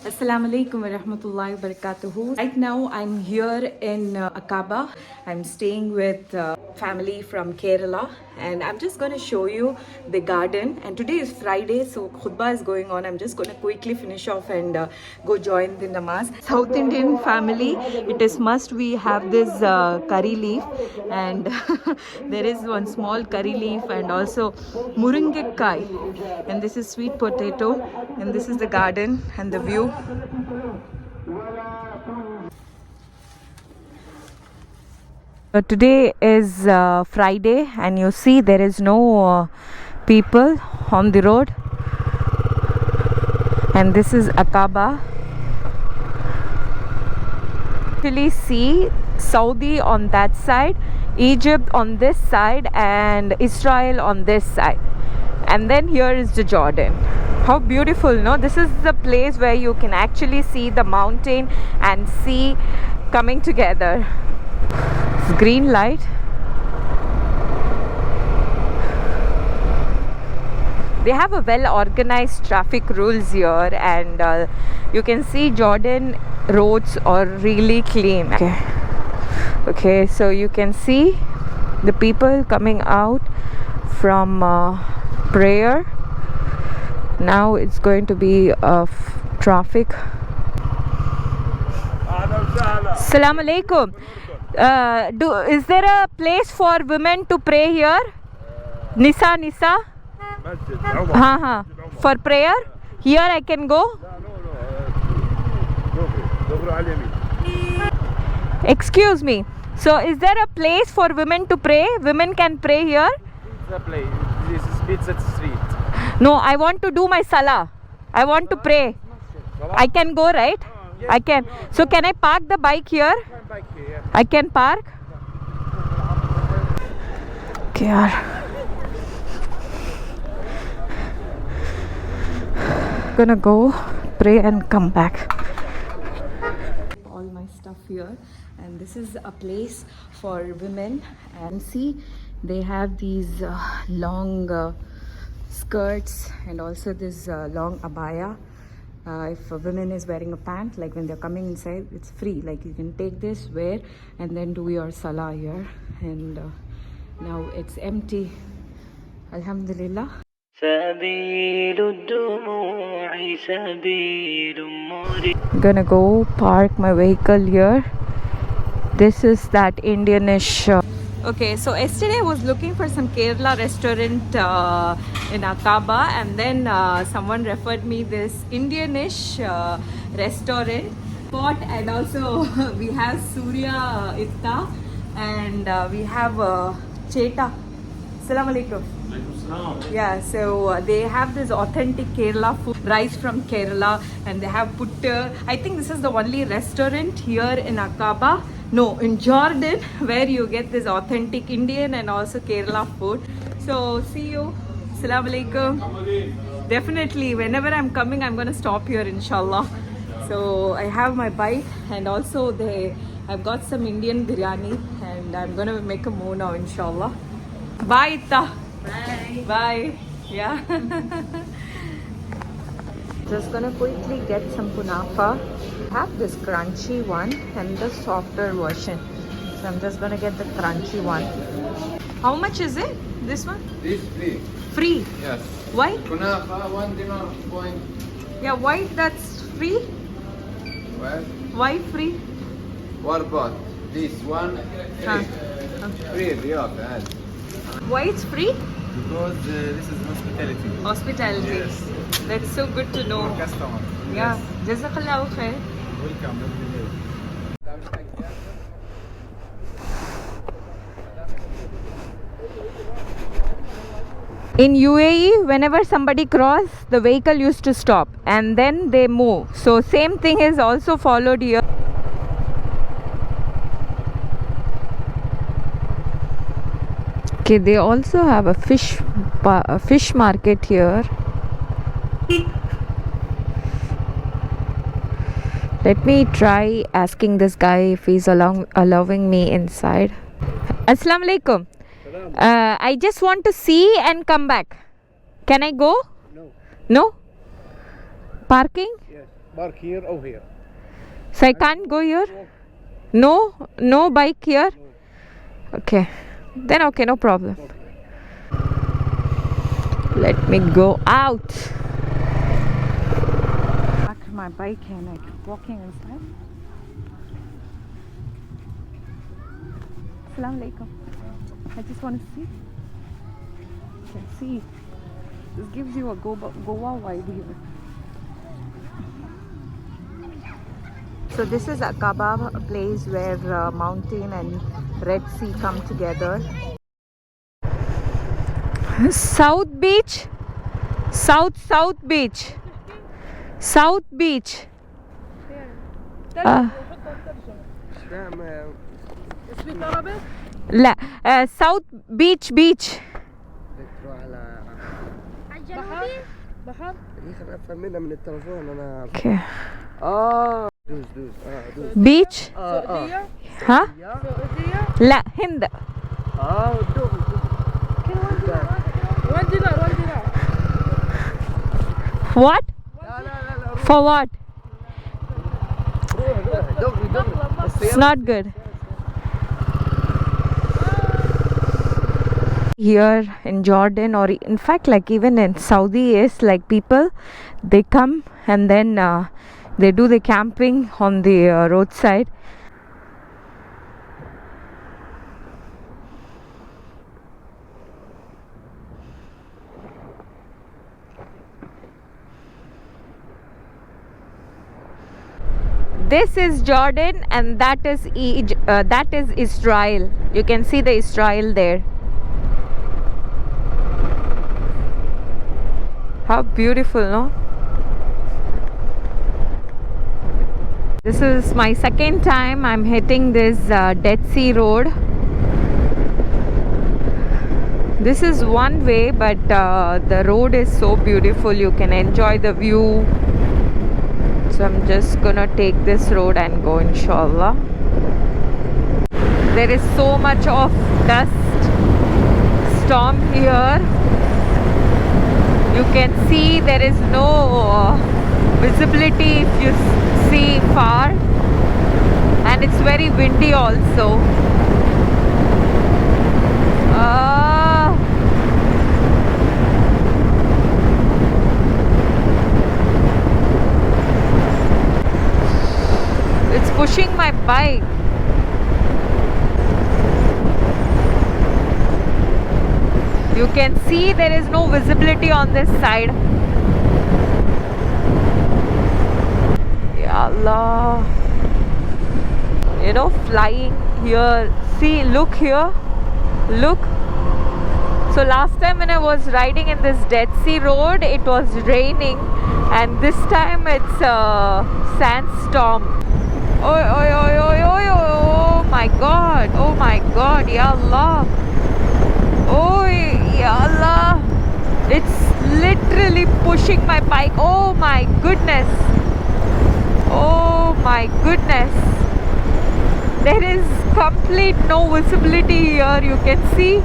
Assalamu alaikum wa rahmatullahi wa barakatuhu. Right now I'm here in Aqaba. I'm staying with family from Kerala and I'm just going to show you the garden. And today is Friday, so khutbah is going on. I'm just going to quickly finish off and go join the namaz. South Indian family, it is must we have this curry leaf, and there is one small curry leaf and also muringekai, and this is sweet potato, and this is the garden and the view. Today is Friday and you see there is no people on the road, and this is Aqaba. Actually see Saudi on that side, Egypt on this side, and Israel on this side, and then here is the Jordan. How beautiful, no? This is the place where you can actually see the mountain and sea coming together. It's green light. They have a well organized traffic rules here, and you can see Jordan roads are really clean. Okay, so you can see the people coming out from prayer. Now it's going to be traffic. Assalamu alaikum. Is there a place for women to pray here? Nisa? For prayer? Here I can go? Excuse me. So is there a place for women to pray? Women can pray here? Pizza place. This is Pizza Street. No, I want to do my salah. I want to pray. I can go, right? Yes. I can. So can I park the bike here? I can park? Okay. Gonna go pray and come back. All my stuff here, and this is a place for women, and see they have these long skirts and also this long abaya. If a woman is wearing a pant, like when they're coming inside, it's free. Like you can take this, wear, and then do your salah here. And now it's empty. Alhamdulillah. I'm gonna go park my vehicle here. This is that Indianish. Okay, so yesterday I was looking for some Kerala restaurant in Aqaba, and then someone referred me this Indianish restaurant spot, and also we have Surya Itta, and we have Cheta. Assalamu alaikum. Yeah, so they have this authentic Kerala food, rice from Kerala, and they have putta. I think this is the only restaurant here in Aqaba, no, in Jordan, where you get this authentic Indian and also Kerala food. So see you. Assalamu alaikum. Definitely, whenever I'm coming, I'm going to stop here, inshallah. So I have my bike, and also I've got some Indian biryani, and I'm going to make a move now, inshallah. Bye, Itta. Bye. Yeah. Just gonna quickly get some kunafa. Have this crunchy one and the softer version. So I'm just gonna get the crunchy one. How much is it? This one? This free. Free? Yes. White? Kunafa, 1 dinar point. Yeah, white that's free. What? White free. What about this one? Free. Free, yeah. White's free? Because this is hospitality. Hospitality. Yes. That's so good to know. For customer. Yeah. Jazakallahu khair. Welcome. In UAE, whenever somebody cross, the vehicle used to stop and then they move. So same thing is also followed here. Okay, they also have a fish market here. Let me try asking this guy if he's allowing me inside. Assalamu alaikum. I just want to see and come back. Can I go? No. No? Parking? Yes. park here or here. So I can't go here? No? No bike here? Okay. Then okay, no problem. Let me go out. Back my bike and I keep walking inside. Assalamu alaikum. I just want to see. You can see. This gives you a Goa vibe here. So this is Aqaba, a place where mountain and Red Sea come together. South Beach. South Beach. South Beach. لا South Beach. تروح على بحر خلينا افهم منها من التليفون انا. Okay. دوس Beach. ها؟ سعودية. لا هند. دوس. $1 $1. What? لا. For what? دغري. It's not good. Here in Jordan, or in fact like even in Saudi, is like people, they come and then they do the camping on the roadside. This is Jordan and that is Israel. You can see the Israel there. How beautiful, no? This is my second time I'm hitting this Dead Sea Road. This is one way, but the road is so beautiful. You can enjoy the view. So I'm just gonna take this road and go, inshallah. There is so much of dust storm here. You can see there is no visibility if you see far, and it's very windy also. It's pushing my bike. You can see there is no visibility on this side. Ya Allah. You know, flying here. See, look here. Look. So last time when I was riding in this Dead Sea Road, it was raining, and this time it's a sandstorm. Oh my God. Oh my God. Ya Allah. Oh Ya Allah. It's literally pushing my bike. Oh my goodness. Oh my goodness. There is complete no visibility here. You can see.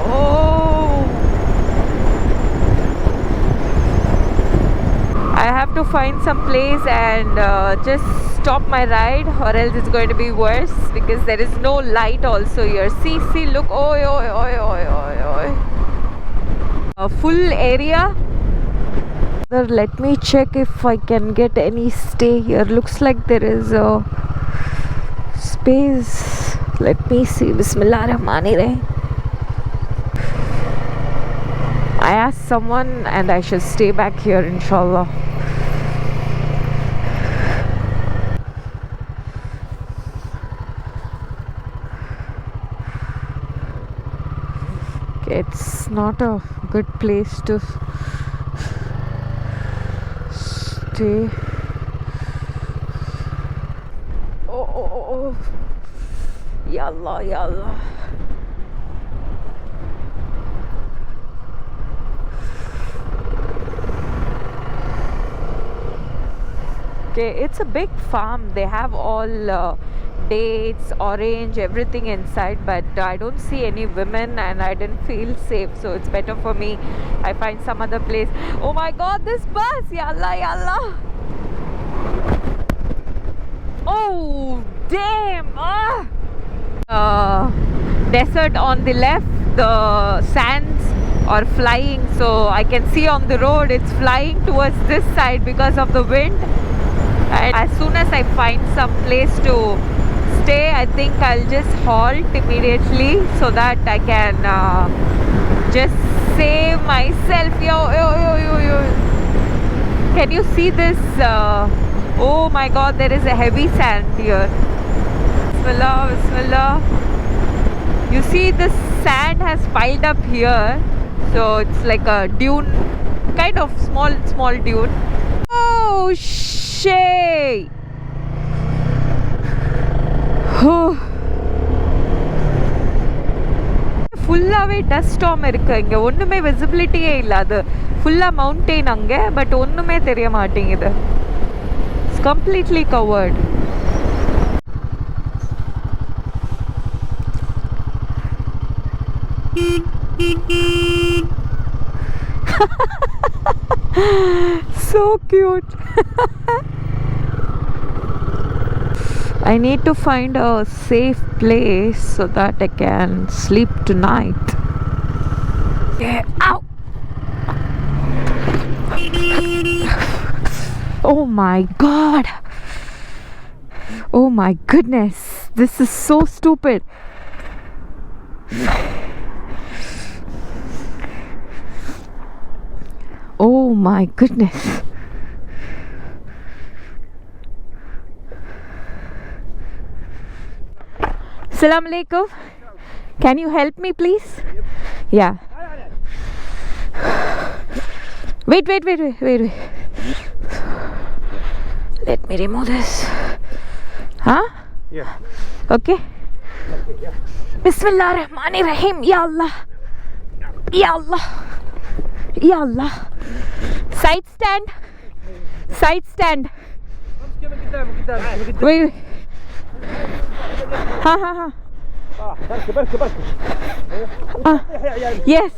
Oh. I have to find some place and just stop my ride, or else it's going to be worse because there is no light also here. See, look. A full area. Let me check if I can get any stay here. Looks like there is a space. Let me see. Bismillahirrahmanirrahim. I asked someone and I should stay back here, inshallah. Okay, it's not a good place to stay. Oh. Ya Allah. Okay, it's a big farm. They have all dates, orange, everything inside, but I don't see any women and I didn't feel safe, so it's better for me I find some other place. Oh my god, this bus! Yalla yalla! Oh damn! Desert on the left, the sands are flying, so I can see on the road it's flying towards this side because of the wind. And as soon as I find some place to stay, I think I'll just halt immediately so that I can just save myself. Yo. Can you see this? Oh my god, there is a heavy sand here. Bismillah, bismillah. You see, the sand has piled up here, so it's like a dune, kind of small dune. Oh shit! ஃபுல்லாகவே dust storm இருக்கு. இங்கே ஒன்றுமே விசிபிலிட்டியே இல்லை. அது ஃபுல்லாக mountain அங்கே, but ஒன்றுமே தெரிய மாட்டேங்குது. It's completely covered. So cute. I need to find a safe place so that I can sleep tonight. Yeah. Ow! Oh my god! Oh my goodness! This is so stupid. Oh my goodness. Assalamu alaikum. Can you help me please? Yeah. Wait. Let me remove this. Huh? Yeah. Okay. Bismillah Rahmani Rahim. Ya Allah. Ya Allah. Ya Allah. Side stand. Wait. Ha. Yes.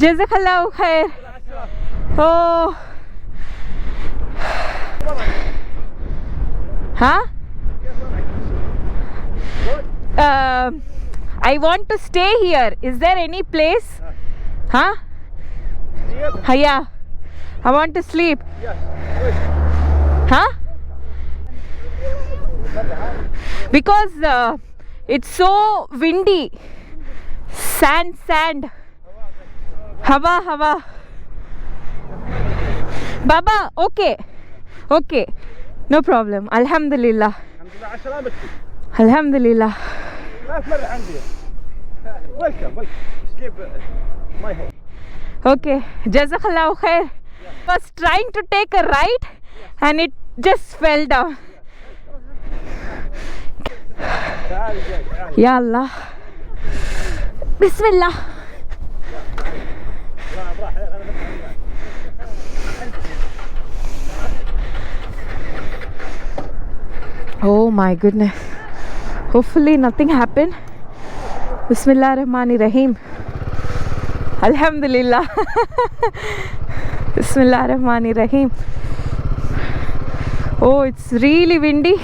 Jazakallahu khair. Oh. Huh? I want to stay here. Is there any place? Huh? Yeah. I want to sleep. Huh? Because it's so windy. Sand. Hawa. Baba, okay. No problem. Alhamdulillah. Alhamdulillah. Welcome. Sleep my home. Okay. Jazakallahu khair. Was trying to take a right and it just fell down. Ya Allah. Bismillah. Oh my goodness. Hopefully nothing happened. Bismillah Rahmani Rahim. Alhamdulillah. Bismillah Rahmani Rahim. Oh, it's really windy.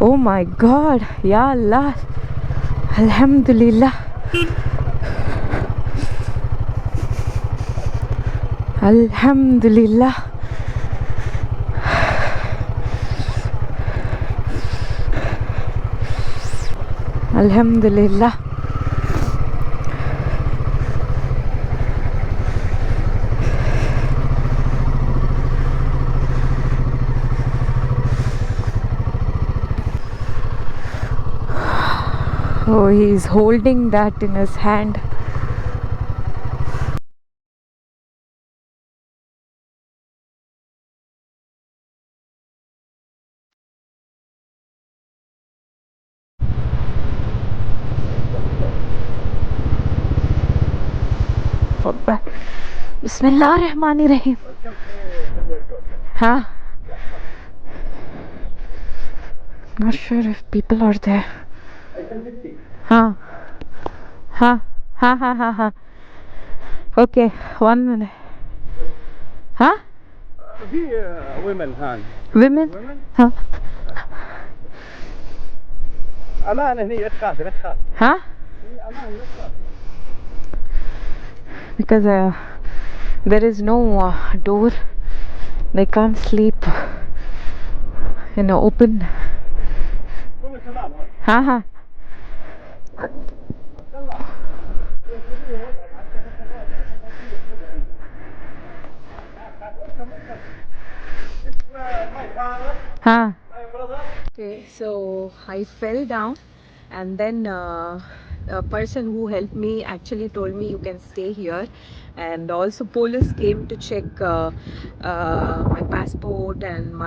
Oh my god. Ya Allah. Alhamdulillah. Alhamdulillah. Alhamdulillah. Oh, he's holding that in his hand. Bismillahirrahmanirrahim. Huh? Not sure if people are there. Huh? Huh? Ha ha ha ha. Okay, 1 minute. Huh? في women هان. Women? Women. Huh? أمان هني لا تخافي لا تخافي. Huh? أمان لا تخافي. Because there is no door. They can't sleep in an open. قومي سلام. Ha ha. My father, Ha. my brother. Okay, so I fell down, and then a person who helped me actually told me you can stay here, and also police came to check my passport, and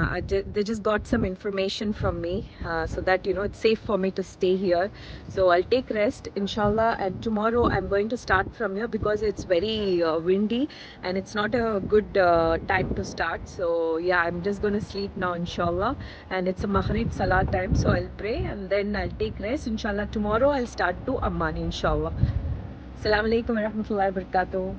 they just got some information from me, so that it's safe for me to stay here. So I'll take rest inshallah, and tomorrow I'm going to start from here because it's very windy and it's not a good time to start. So yeah, I'm just going to sleep now inshallah, and it's a Maghrib Salah time, so I'll pray and then I'll take rest inshallah. Tomorrow I'll start to Amman inshallah. Assalamu alaikum wa rahmatullahi wa barakatuh.